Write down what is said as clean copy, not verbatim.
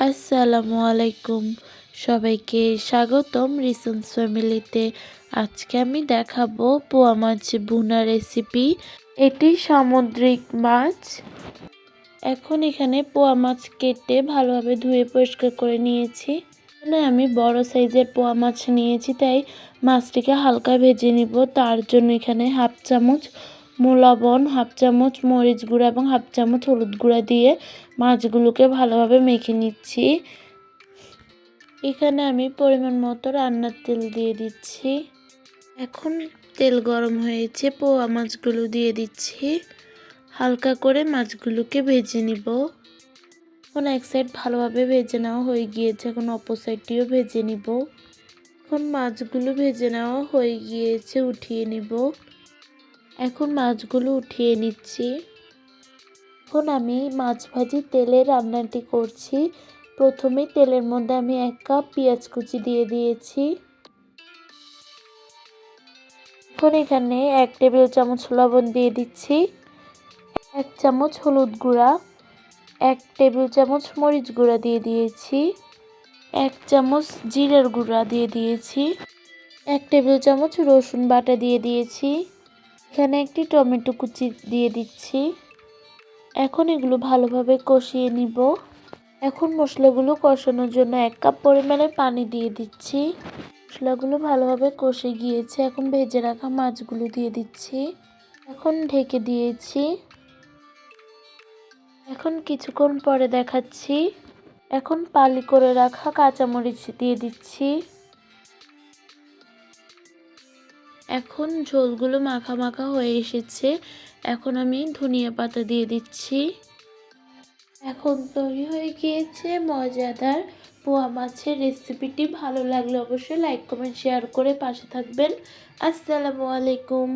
আসসালামু আলাইকুম। সবাইকে স্বাগতম রিসেন্স ফ্যামিলিতে। আজকে আমি দেখাবো পোয়া মাছ ভুনা রেসিপি। এটি সামুদ্রিক মাছ। এখন এখানে পোয়া মাছ কেটে ভালোভাবে ধুয়ে পরিষ্কার করে নিয়েছি। এখানে আমি বড় সাইজের পোয়া মাছ নিয়েছি, তাই মাছটিকে হালকা ভেজে নিব। তার জন্য এখানে হাফ চামচ লবণ, হাফ চামচ মরিচ গুঁড়া এবং হাফ চামচ হলুদ গুঁড়া দিয়ে মাছগুলোকে ভালোভাবে মেখে নিচ্ছি। এখানে আমি পরিমাণ মতো রান্নার তেল দিয়ে দিচ্ছি। এখন তেল গরম হয়েছে, পোয়া মাছগুলো দিয়ে দিচ্ছি। হালকা করে মাছগুলোকে ভেজে নিব। এখন এক সাইড ভালোভাবে ভেজে নেওয়া হয়ে গিয়েছে, এখন অপর সাইডটিও ভেজে নিব। এখন মাছগুলো ভেজে নেওয়া হয়ে গিয়েছে, উঠিয়ে নিব। এখন মাছগুলো উঠিয়ে নিচ্ছি। এখন আমি মাছ ভাজি তেলে রান্নাটি করছি। প্রথমে তেলের মধ্যে আমি 1 কাপ পেঁয়াজ কুচি দিয়ে দিয়েছি। এখন এখানে 1 টেবিল চামচ লবণ দিয়ে দিচ্ছি, 1 চামচ হলুদ গুঁড়া, 1 টেবিল চামচ মরিচ গুঁড়া দিয়ে দিয়েছি, 1 চামচ জিরার গুঁড়া দিয়ে দিয়েছি, 1 টেবিল চামচ রসুন বাটা দিয়ে দিয়েছি। এখানে একটি টমেটো কুচি দিয়ে দিচ্ছি। এখন এগুলো ভালোভাবে কষিয়ে নিব। এখন মশলাগুলো কষানোর জন্য 1 কাপ পরিমাণে পানি দিয়ে দিচ্ছি। মশলাগুলো ভালোভাবে কষে গিয়েছে, এখন ভেজে রাখা মাছগুলো দিয়ে দিচ্ছি। এখন ঢেকে দিয়েছি। এখন কিছুক্ষণ পরে দেখাচ্ছি। এখন পালি করে রাখা কাঁচামরিচ দিয়ে দিচ্ছি। এখন ঝোলগুলো মাখা মাখা হয়ে এসেছে, এখন আমি ধনিয়া পাতা দিয়ে দিচ্ছি। এখন তৈরি হয়ে গিয়েছে মজাদার পোয়া মাছের রেসিপিটি। ভালো লাগলে অবশ্যই লাইক কমেন্ট শেয়ার করে পাশে থাকবেন। আসসালামু আলাইকুম।